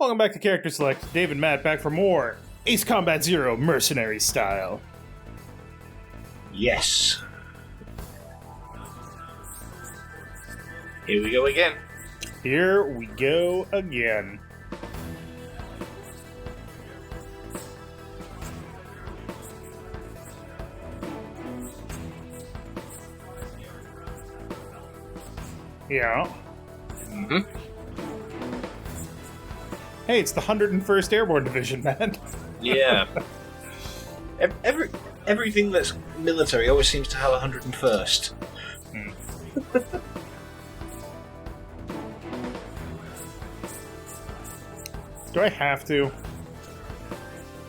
Welcome back to Character Select. Dave and Matt back for more Ace Combat Zero Mercenary Style. Yes. Here we go again. Here we go again. Yeah. Mm-hmm. Hey, it's the 101st Airborne Division, man. Yeah. Everything that's military always seems to have 101st. Do I have to?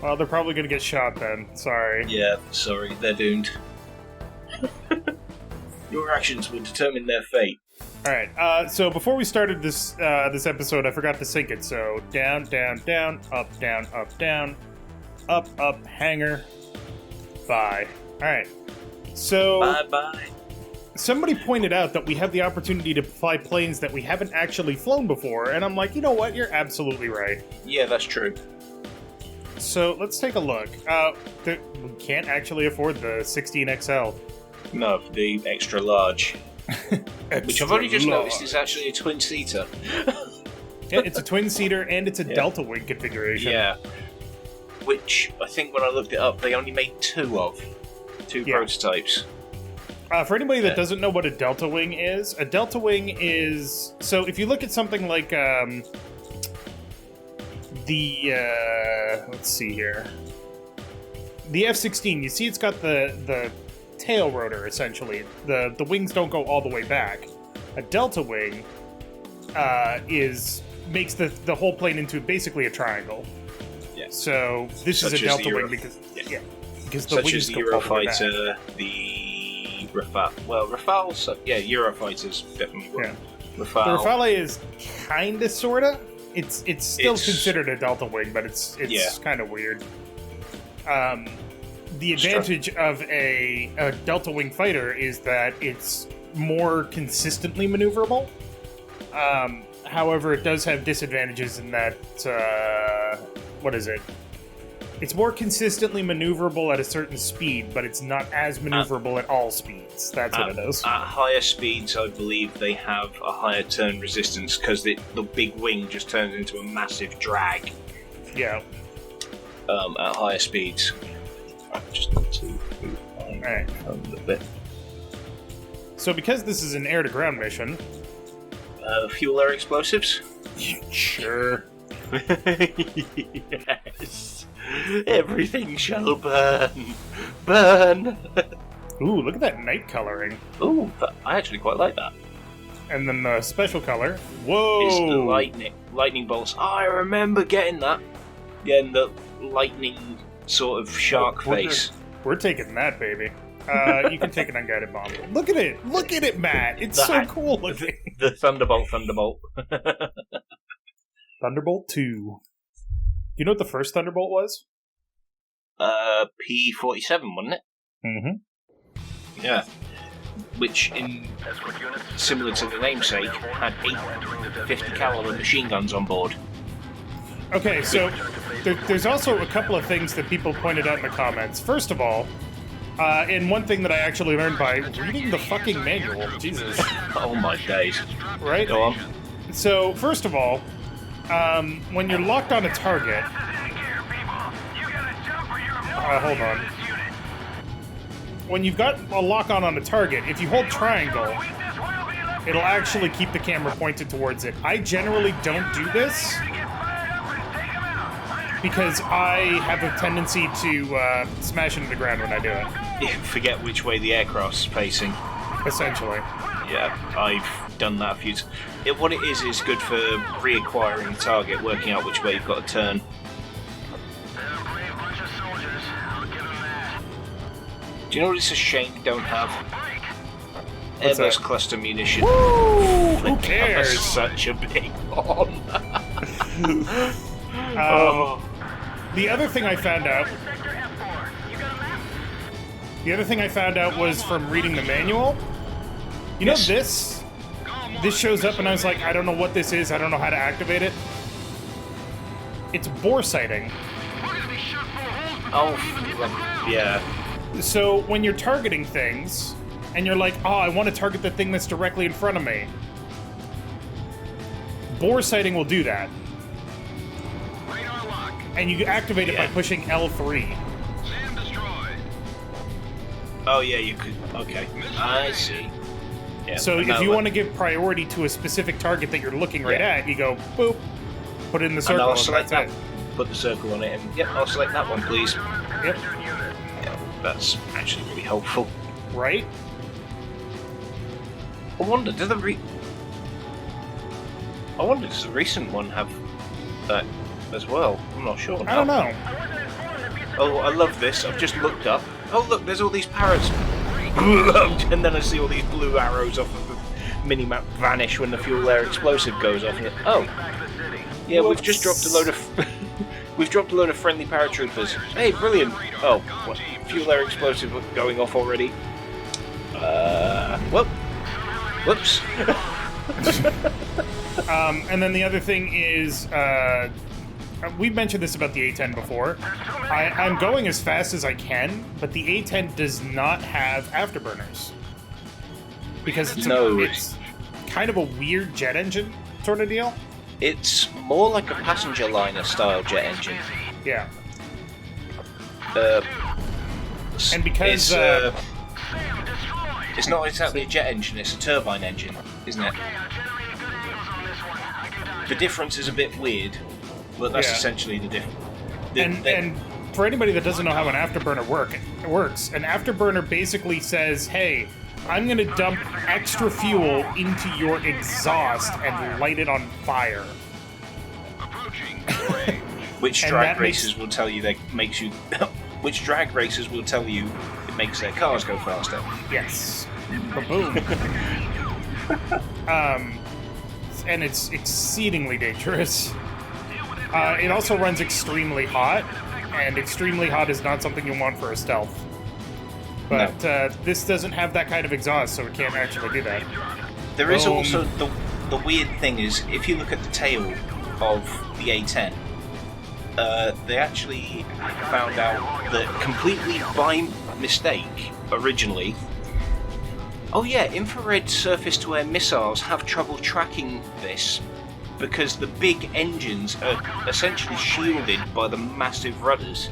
Well, they're probably going to get shot then. Sorry. Yeah, sorry, they're doomed. Your actions will determine their fate. Alright, so before we started this this episode, I forgot to sync it, so down, down, down, up, down, up, hanger, bye. Alright, so... Bye-bye. Somebody pointed out that we have the opportunity to fly planes that we haven't actually flown before, and I'm like, you know what, you're absolutely right. Yeah, that's true. So, let's take a look. We can't actually afford the 16XL. No, the extra large. Which I've only just noticed is actually a twin-seater. Yeah, it's a twin-seater and it's a Delta Wing configuration. Yeah. Which, I think when I looked it up, they only made two of. Two prototypes. For anybody that doesn't know what a Delta Wing is, a Delta Wing is... So, if you look at something like, let's see here. The F-16, you see it's got the tail rotor, essentially. The wings don't go all the way back. A Delta Wing makes the whole plane into basically a triangle. Yeah. So this is a Delta Wing because the wings go all the way back. Eurofighter, the Rafale. Well, Rafale, Eurofighters definitely were. Yeah. Rafale. The Rafale is kinda sorta. It's still considered a Delta Wing, but it's kind of weird. The advantage of a Delta Wing fighter is that it's more consistently maneuverable. However, it does have disadvantages in that, what is it? It's more consistently maneuverable at a certain speed, but it's not as maneuverable at all speeds. That's what it is. At higher speeds, I believe they have a higher turn resistance, because the big wing just turns into a massive drag. Yeah. At higher speeds. Just need to move my phone a little bit. So because this is an air-to-ground mission... fuel air explosives? Sure. Yes. Everything shall burn. Burn! Ooh, look at that night coloring. Ooh, I actually quite like that. And then the special color. Whoa! Is the lightning bolts. Oh, I remember getting that. Yeah, and the lightning sort of shark face. We're taking that, baby. You can take an unguided bomb. Look at it! Look at it, Matt! It's so cool looking. The Thunderbolt. Thunderbolt 2. You know what the first Thunderbolt was? P-47, wasn't it? Mm-hmm. Yeah. Which, similar to the namesake, had 8 50 caliber machine guns on board. Okay, so there's also a couple of things that people pointed out in the comments. First of all, and one thing that I actually learned by reading the fucking manual. Jesus. Oh my days. Right? Go on. So, first of all, when you're locked on a target... hold on. When you've got a lock-on a target, if you hold triangle, it'll actually keep the camera pointed towards it. I generally don't do this, because I have a tendency to smash into the ground when I do it. Yeah, forget which way the aircraft's facing. Essentially. Yeah, I've done that a few times. What it is good for reacquiring the target, working out which way you've got to turn. Do you know what it's a shame we don't have? Airburst cluster munition. Woo! Who cares? Such a big one. The other thing I found out was from reading the manual. You know this? This shows up and I was like, I don't know what this is, I don't know how to activate it. it's bore sighting. Oh, yeah. So when you're targeting things, and you're like, oh, I want to target the thing that's directly in front of me, bore sighting will do that. And you activate it by pushing L3. Oh, yeah, you could. Okay. I see. Yeah, so if you want to give priority to a specific target that you're looking right at, you go, boop, put it in the circle, and I'll select that's that. it. Put the circle on it, and yep, I'll select that one, please. Yep. Yeah, that's actually really helpful. Right? I wonder, does the recent one have that as well? I'm not sure. I don't know. Oh, I love this. I've just looked up. Oh, look, there's all these parrots. And then I see all these blue arrows off of the minimap vanish when the fuel air explosive goes off. And oh, yeah, we've just dropped a load of friendly paratroopers. Hey, brilliant. Oh, what? Fuel air explosive going off already. Whoops. And then the other thing is, we mentioned this about the A10 before. I'm going as fast as I can, but the A10 does not have afterburners. Because it's kind of a weird jet engine sort of deal. It's more like a passenger liner style jet engine. Yeah. And because... it's not exactly a jet engine, it's a turbine engine, isn't it? The difference is a bit weird, but that's essentially the difference. And for anybody that doesn't know how an afterburner works, an afterburner basically says, hey, I'm going to dump extra fuel into your exhaust and light it on fire. Which drag racers will tell you that makes you... Which drag racers will tell you it makes their cars go faster. Yes. Boom. And it's exceedingly dangerous. It also runs extremely hot, and extremely hot is not something you want for a stealth. But this doesn't have that kind of exhaust, so it can't actually do that. There is also the weird thing is, if you look at the tail of the A10, they actually found out that completely by mistake, originally, oh yeah, infrared surface-to-air missiles have trouble tracking this because the big engines are essentially shielded by the massive rudders.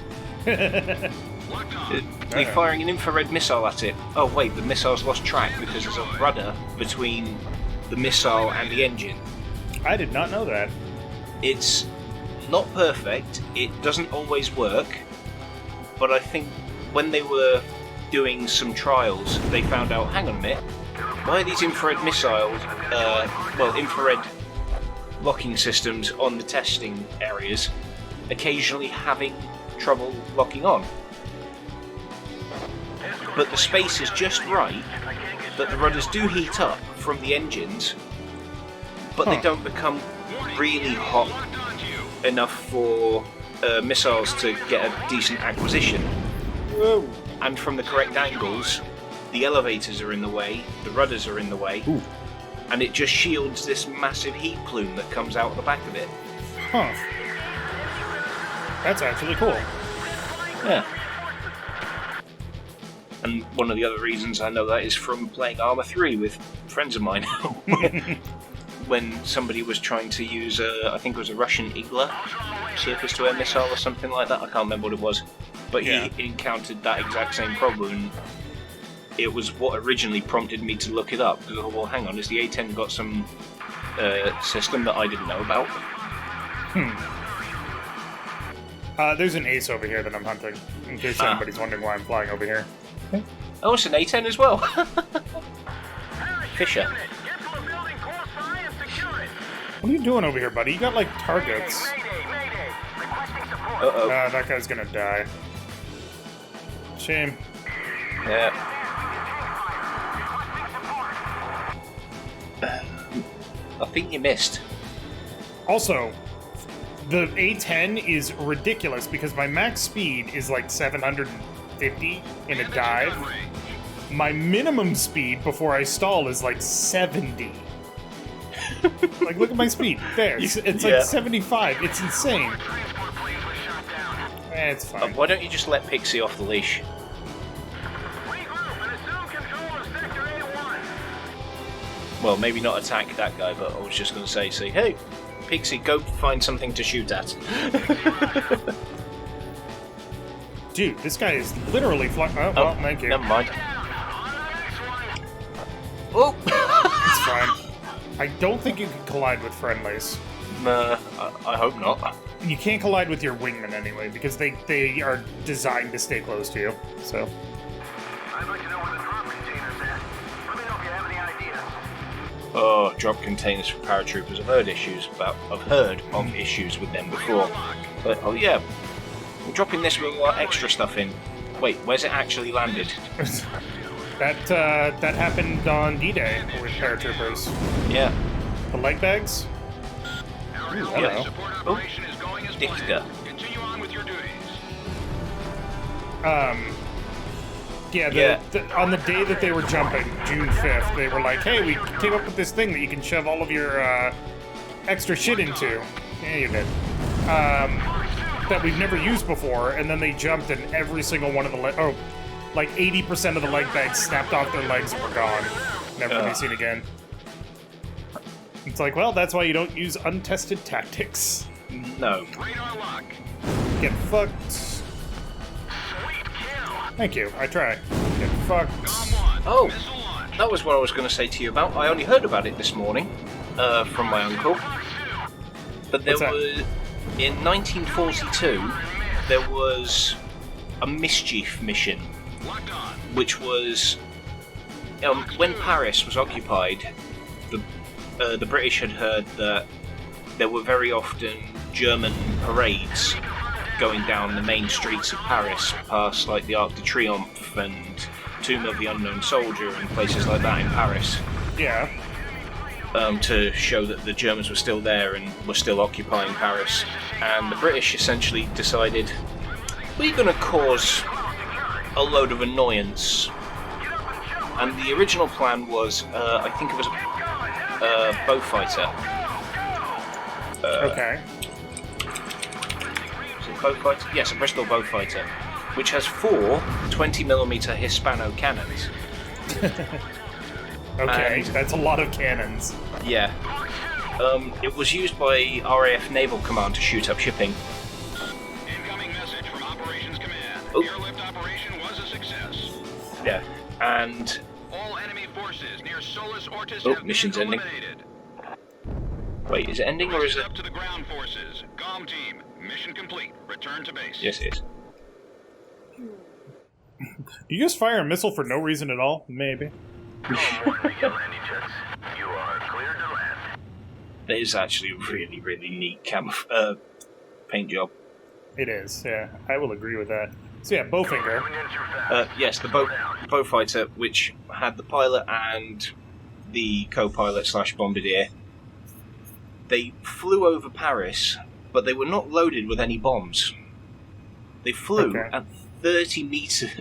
You're firing an infrared missile at it. Oh wait, the missile's lost track because there's a rudder between the missile and the engine. I did not know that. It's not perfect, it doesn't always work, but I think when they were doing some trials, they found out, hang on a minute, why are these infrared missiles, infrared locking systems on the testing areas occasionally having trouble locking on? But the space is just right that the rudders do heat up from the engines, but they don't become really hot enough for missiles to get a decent acquisition. Whoa. And from the correct angles, the elevators are in the way, the rudders are in the way, and it just shields this massive heat plume that comes out the back of it. Huh. That's actually cool. Yeah. And one of the other reasons I know that is from playing Arma 3 with friends of mine. When somebody was trying to use I think it was a Russian Igla surface-to-air missile or something like that, I can't remember what it was. But he encountered that exact same problem, and it was what originally prompted me to look it up. Because I thought, well, hang on, has the A10 got some system that I didn't know about? There's an ace over here that I'm hunting, in case anybody's wondering why I'm flying over here. Oh, it's an A10 as well. Fisher. What are you doing over here, buddy? You got, like, targets. Uh-oh. That guy's gonna die. Shame. Yeah. I think you missed. Also, the A10 is ridiculous because my max speed is like 750 in a dive. My minimum speed before I stall is like 70. Like, look at my speed. There. It's like 75. It's insane. It's fine. Why don't you just let Pixie off the leash? Well, maybe not attack that guy, but I was just going to say, hey, Pixie, go find something to shoot at. Dude, this guy is literally flying. Oh, well, thank you. Never mind. Oh! It's fine. I don't think you can collide with friendlies. I hope not. You can't collide with your wingmen anyway, because they are designed to stay close to you, so... I'd like to know where the drop container's at. Let me know if you have any ideas. Oh, drop containers for paratroopers. I've heard of issues with them before. But, oh yeah, we're dropping this with a lot of extra stuff in. Wait, where's it actually landed? That happened on D-Day with paratroopers. Yeah. The leg bags? Ooh, hello. Oh, Dichter. Continue on with your duties. On the day that they were jumping, June 5th, they were like, hey, we came up with this thing that you can shove all of your extra shit into. Yeah, you did. That we've never used before, and then they jumped and every single one of the like 80% of the leg bags snapped off their legs and were gone. Never to be seen again. It's like, well, that's why you don't use untested tactics. No. Radar lock. Get fucked. Thank you, I try. Get fucked. Oh, that was what I was going to say to you about. I only heard about it this morning from my uncle. But there was, in 1942, there was a mischief mission, which was when Paris was occupied. The British had heard that there were very often German parades going down the main streets of Paris, past like the Arc de Triomphe and Tomb of the Unknown Soldier and places like that in Paris. Yeah. To show that the Germans were still there and were still occupying Paris. And the British essentially decided, we're going to cause a load of annoyance. And the original plan was, I think it was a Beaufighter. Okay. Is it Beaufighter? Yes, a Bristol Beaufighter, which has 4 20mm Hispano cannons. Okay, And- that's a lot of cannons. Yeah. It was used by RAF Naval Command to shoot up shipping. Incoming message from Operations Command. Oh. Airlift operation was a success. Yeah. And All enemy forces near Solus Ortis Oh, have mission's been ending. eliminated. wait, is it ending or is it? Up to the ground forces. GOM team, mission complete. Return to base. Yes, it is. You just fire a missile for no reason at all? Maybe. You are clear to land. That is actually a really, really neat paint job. It is, yeah. I will agree with that. So yeah, Bowfinger. Yes, the Beaufighter, which had the pilot and the co-pilot / bombardier. They flew over Paris, but they were not loaded with any bombs. They flew at 30 meters,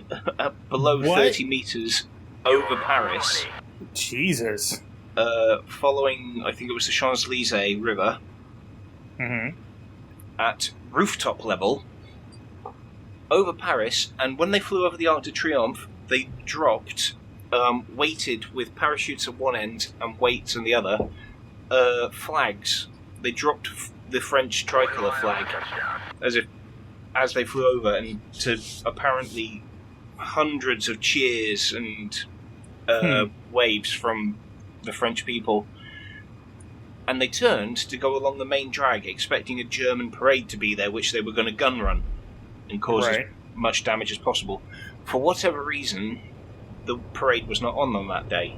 below 30 meters over Paris. Jesus. Following, I think it was the Champs-Élysées River, at rooftop level, over Paris, and when they flew over the Arc de Triomphe, they dropped, weighted with parachutes at one end and weights on the other, flags. They dropped the French tricolour flag as they flew over, and to apparently hundreds of cheers and waves from the French people. And they turned to go along the main drag, expecting a German parade to be there, which they were going to gun run and cause as much damage as possible. For whatever reason, the parade was not on them that day.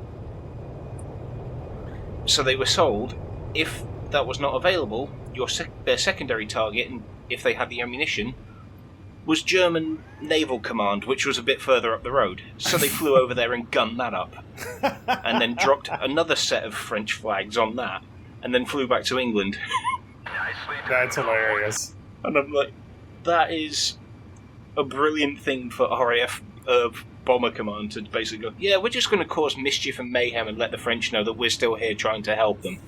So they were sold, if that was not available, their secondary target, and if they had the ammunition, was German Naval Command, which was a bit further up the road. So they flew over there and gunned that up. And then dropped another set of French flags on that, and then flew back to England. That's hilarious. And I'm like, that is a brilliant thing for RAF Bomber Command to basically go, yeah, we're just going to cause mischief and mayhem and let the French know that we're still here trying to help them.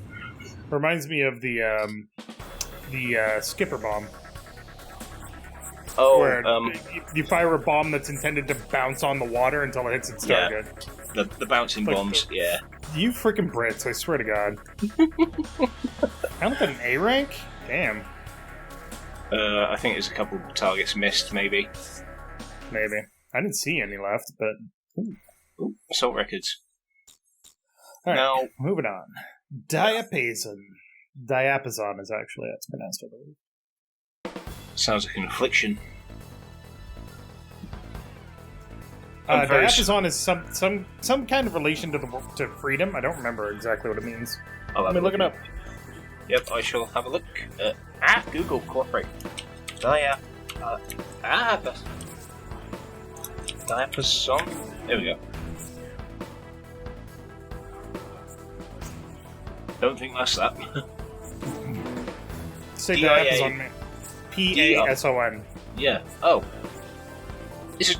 Reminds me of the Skipper bomb. Oh, where you fire a bomb that's intended to bounce on the water until it hits its target. The bouncing bombs, yeah. You freaking Brits, I swear to God. I don't get an A rank? Damn. I think there's a couple targets missed, maybe. Maybe. I didn't see any left, but... Ooh, assault records. Alright, Now, moving on. Diapason. Diapason is actually how it's pronounced, I believe. sounds like an affliction. Very Diapason is some kind of relation to freedom. I don't remember exactly what it means. I'll Let me look it up. Yep, I shall have a look. Google, cooperate. Diapason. There we go. Don't think that's that. Say DIA. Diapason, man. P-A-S-O-N. Yeah. Oh. This is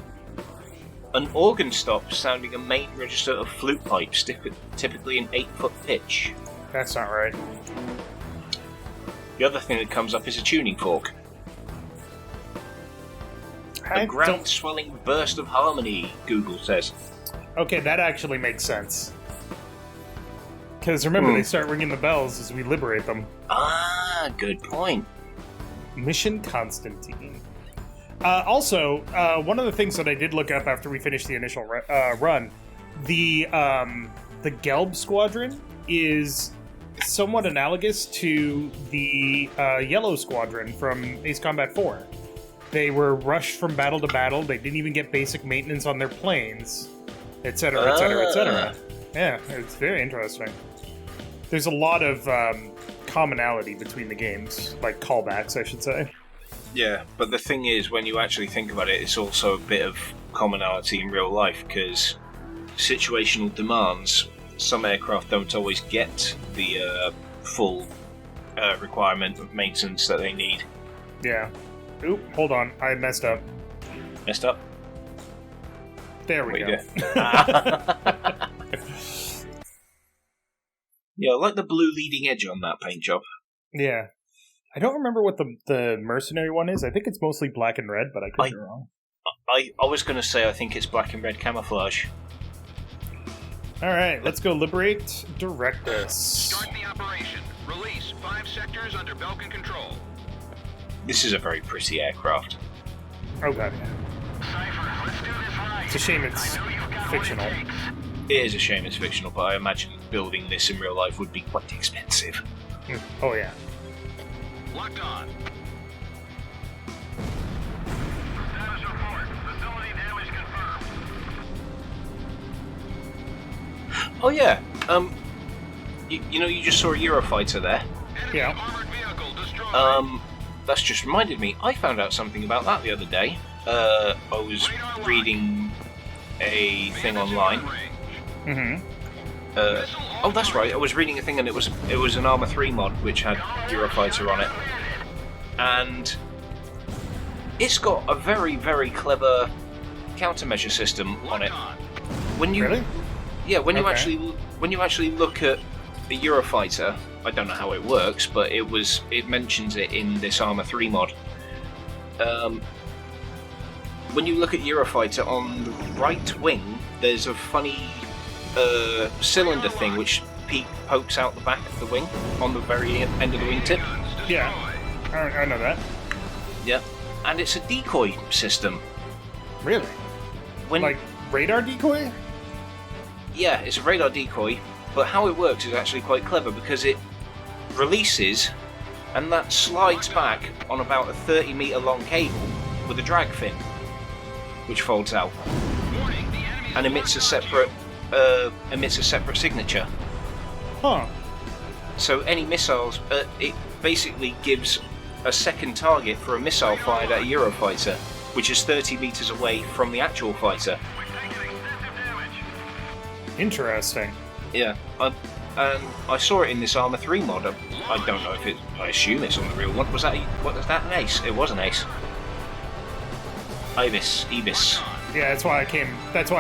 an organ stop sounding a main register of flute pipes, typically an 8-foot pitch. That's not right. The other thing that comes up is a tuning fork. A ground-swelling burst of harmony, Google says. Okay, that actually makes sense. Because remember, they start ringing the bells as we liberate them. Ah, good point. Mission Constantine. Also, one of the things that I did look up after we finished the initial run, the Gelb Squadron is somewhat analogous to the Yellow Squadron from Ace Combat 4. They were rushed from battle to battle, they didn't even get basic maintenance on their planes, etc., etc., etc. Yeah, it's very interesting. There's a lot of commonality between the games, like callbacks, I should say. Yeah, but the thing is, when you actually think about it, it's also a bit of commonality in real life, because situational demands, some aircraft don't always get the full requirement of maintenance that they need. Yeah. Oop, hold on, I messed up. Messed up? There we go. Yeah, I like the blue leading edge on that paint job. Yeah. I don't remember what the mercenary one is. I think it's mostly black and red, but I could be wrong. I was going to say I think it's black and red camouflage. Alright, let's go liberate Directus. Start the operation. Release 5 sectors under Belkin control. This is a very pretty aircraft. Oh god. Cipher, let's do this right. It's a shame it's fictional. It is a shame it's fictional, but I imagine building this in real life would be quite expensive. Oh yeah. Locked on. Status report. Facility damage confirmed. Oh yeah, you know, you just saw a Eurofighter there. Enemy Yeah. armored vehicle destroyed. That's just reminded me, I found out something about that the other day. I was reading a thing online. Mm-hmm. Oh, that's right, I was reading a thing and it was an Arma 3 mod which had Eurofighter on it. And it's got a very, very clever countermeasure system on it. When you Really? Yeah, when you actually look at the Eurofighter, I don't know how it works, but it mentions it in this Arma 3 mod. When you look at Eurofighter on the right wing, there's a funny cylinder thing which pokes out the back of the wing on the very end of the wingtip. Yeah. I know that. Yeah, and it's a decoy system. Really? Like radar decoy? Yeah, it's a radar decoy, but how it works is actually quite clever because it releases and that slides back on about a 30-meter long cable with a drag fin, which folds out and emits a separate signature. Huh. So any missiles, it basically gives a second target for a missile fired at a Eurofighter, which is 30 meters away from the actual fighter. Interesting. Yeah, and I saw it in this Arma 3 mod. I don't know if it. I assume it's on the real one. Was that an ace? It was an ace. Ibis. Yeah, that's why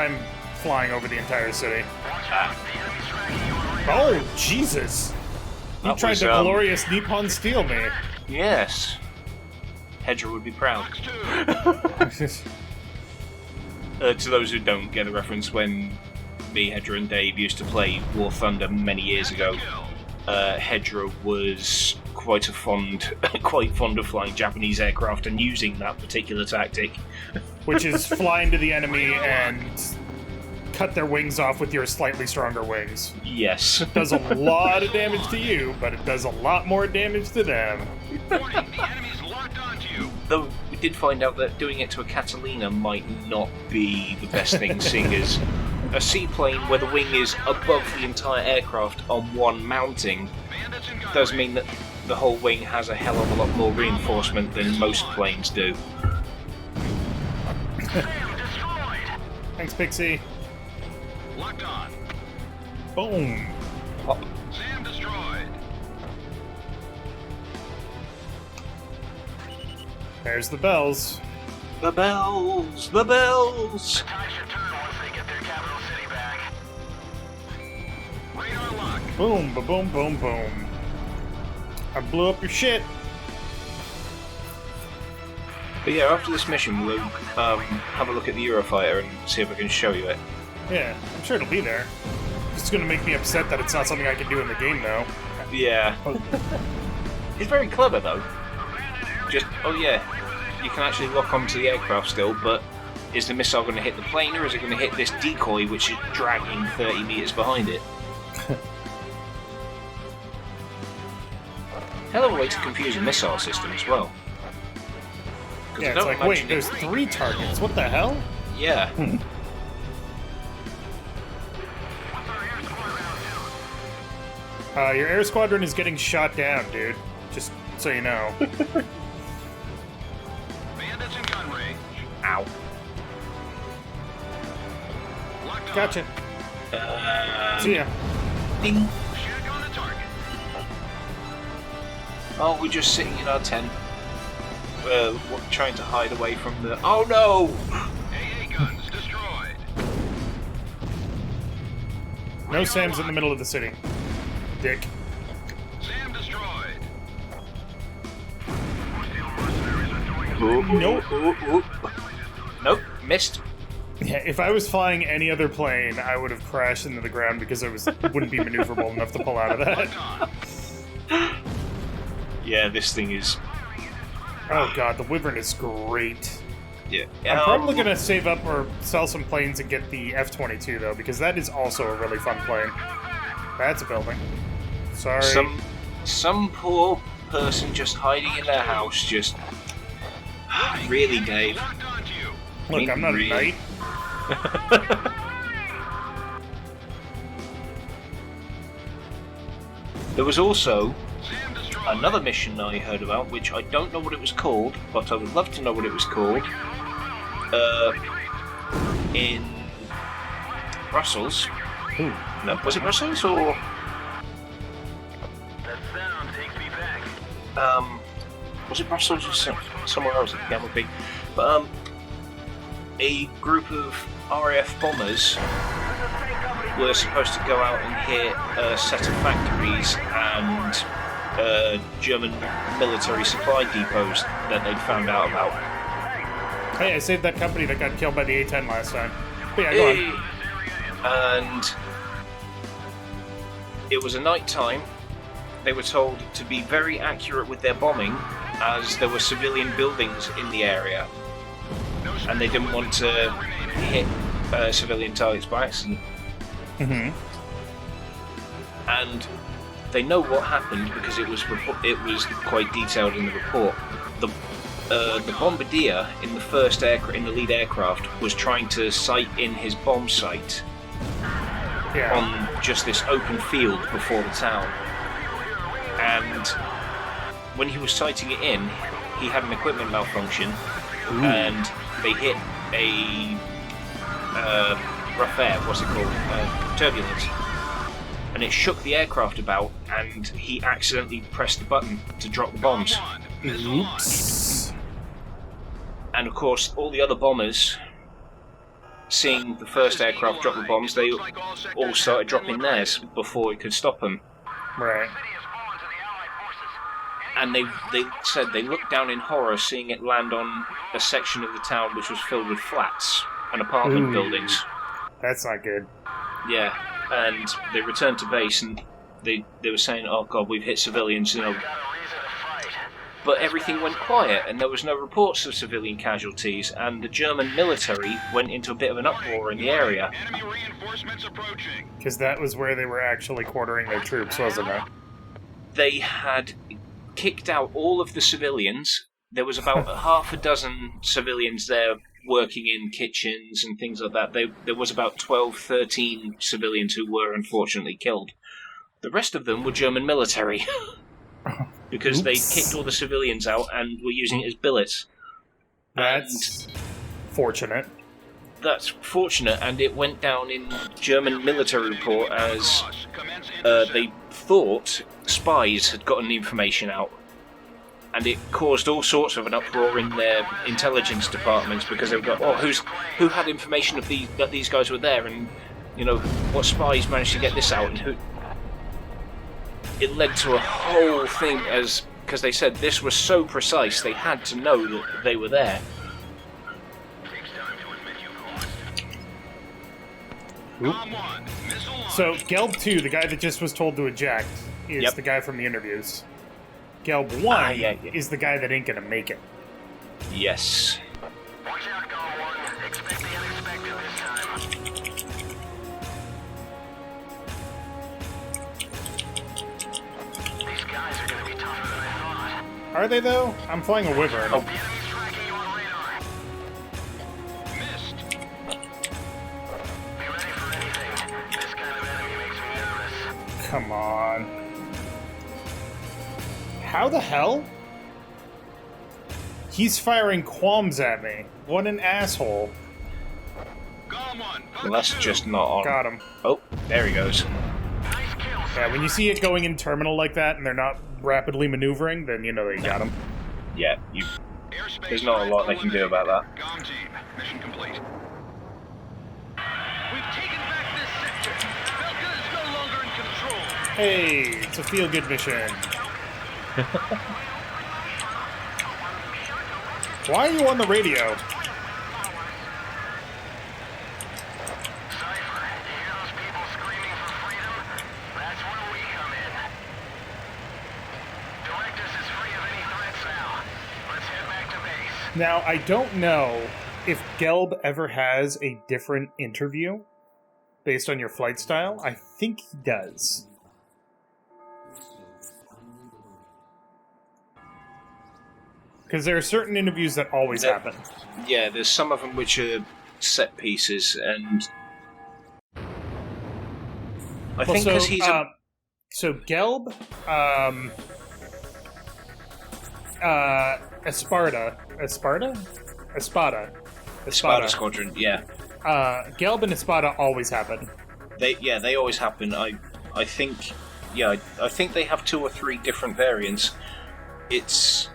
I'm flying over the entire city. Oh, Jesus! You tried to glorious Nippon steal me. Yes. Hedra would be proud. To those who don't get the reference, when me, Hedra, and Dave used to play War Thunder many years ago, Hedra was quite fond of flying Japanese aircraft and using that particular tactic. Which is fly into the enemy and cut their wings off with your slightly stronger wings. Yes. It does a lot of damage to you, but it does a lot more damage to them. Warning, the enemy's locked onto you. Though we did find out that doing it to a Catalina might not be the best thing, seeing as a seaplane where the wing is above the entire aircraft on one mounting does mean that the whole wing has a hell of a lot more reinforcement than most planes do. Thanks, Pixie. Locked on. Boom. Pop. Sam destroyed. There's the bells. The bells! The bells! Tide should turn once they get their capital city back. Radar lock. Boom, ba-boom, boom, boom. I blew up your shit. But yeah, after this mission, we'll have a look at the Eurofighter and see if I can show you it. Yeah, I'm sure it'll be there. It's gonna make me upset that it's not something I can do in the game, though. Yeah. It's very clever, though. Just, oh yeah, you can actually lock onto the aircraft still, but is the missile going to hit the plane, or is it going to hit this decoy which is dragging 30 metres behind it? Hell of a way to confuse a missile system as well. Yeah, it's like, wait, there's 3 targets. What the hell? Yeah. Your air squadron is getting shot down, dude. Just so you know. Bandits in gun range. Ow. Locked on. Gotcha. See ya. Ding. Shoot on the target. Oh, we're just sitting in our tent. Trying to hide away from the... Oh no! AA guns destroyed. No Sam's in the middle of the city. Dick. Sam destroyed. Nope. Nope, missed. Yeah, if I was flying any other plane, I would have crashed into the ground because I wouldn't be maneuverable enough to pull out of that. Yeah, this thing is... Oh god, the Wyvern is great. Yeah. I'm probably going to save up or sell some planes and get the F-22, though, because that is also a really fun plane. That's a building. Sorry. Some poor person just hiding in their house just... Really, Dave? Locked onto you. Look, I'm not Really? a knight. There was also Sam destroyed. another mission I heard about, which I don't know what it was called, but I would love to know what it was called. In Brussels. Ooh. No, was it Brussels or... That sound takes me back. Was it Brussels or somewhere else? I think it would be. But a group of RAF bombers were supposed to go out and hit a set of factories and German military supply depots that they'd found out about. Hey, I saved that company that got killed by the A-10 last time. But yeah, go on. And it was a night time. They were told to be very accurate with their bombing, as there were civilian buildings in the area, and they didn't want to hit civilian targets by accident. Mm-hmm. And they know what happened because it was quite detailed in the report. The bombardier in the lead aircraft was trying to sight in his bomb sight on just this open field before the town. And when he was sighting it in, he had an equipment malfunction, and they hit a rough air, what's it called? Turbulence. And it shook the aircraft about, and he accidentally pressed the button to drop the bombs. Oops. And of course, all the other bombers, seeing the first aircraft drop the bombs, they all started dropping theirs before it could stop them. Right. And they said they looked down in horror, seeing it land on a section of the town which was filled with flats and apartment buildings. That's not good. Yeah, and they returned to base, and they were saying, "Oh God, we've hit civilians," But everything went quiet, and there was no reports of civilian casualties, and the German military went into a bit of an uproar in the area. Enemy reinforcements approaching. Because that was where they were actually quartering their troops, wasn't it? They had kicked out all of the civilians. There was about half a dozen civilians there working in kitchens and things like that. There was about 12, 13 civilians who were unfortunately killed. The rest of them were German military. Because they kicked all the civilians out and were using it as billets. That's fortunate. That's fortunate, and it went down in German military report as they thought spies had gotten the information out. And it caused all sorts of an uproar in their intelligence departments because they were going, who had information of that these guys were there, and what spies managed to get this out, and who. It led to a whole thing because they said this was so precise they had to know that they were there. So Gelb 2, the guy that just was told to eject, is the guy from the interviews. Gelb 1 is the guy that ain't gonna make it. Yes. Watch out, Guard 1. Expect the unexpected this time. These guys are gonna be tougher than I thought. Are they, though? I'm flying a Wyvern. The enemy's tracking you on radar. Missed. Be ready for anything. This kind of enemy makes me nervous. Come on. How the hell? He's firing qualms at me. What an asshole. Guard 1. Well, that's just not on. Got him. Oh, there he goes. Nice kill, Yeah, when you see it going in terminal like that and they're not rapidly maneuvering, then you know they got him. Yeah, Airspace there's not a lot they can do about that. Comm team, mission complete. We've taken back this sector. Belka is no longer in control. Hey, it's a feel-good mission. Why are you on the radio? Cipher, you hear those people screaming for freedom? That's where we come in. Directus is free of any threats now. Let's head back to base. Now, I don't know if Gelb ever has a different interview based on your flight style. I think he does. Because there are certain interviews that always happen. Yeah, there's some of them which are set pieces, and I think because he's So Gelb, Espada Squadron. Yeah, Gelb and Espada always happen. they always happen. I think they have 2 or 3 different variants. It's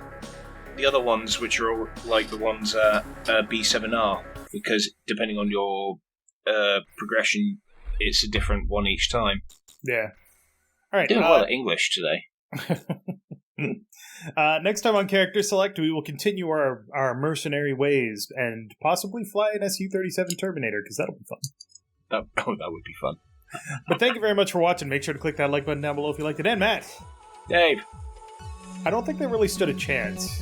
the other ones which are all like the ones B7R, because depending on your progression, it's a different one each time. Yeah. All right. Doing well at English today. Next time on Character Select, we will continue our mercenary ways and possibly fly an Su-37 Terminator, because that'll be fun. That would be fun. But thank you very much for watching. Make sure to click that like button down below if you liked it. And Matt, Dave, I don't think they really stood a chance.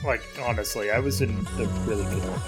Like, honestly, I was in the really good one.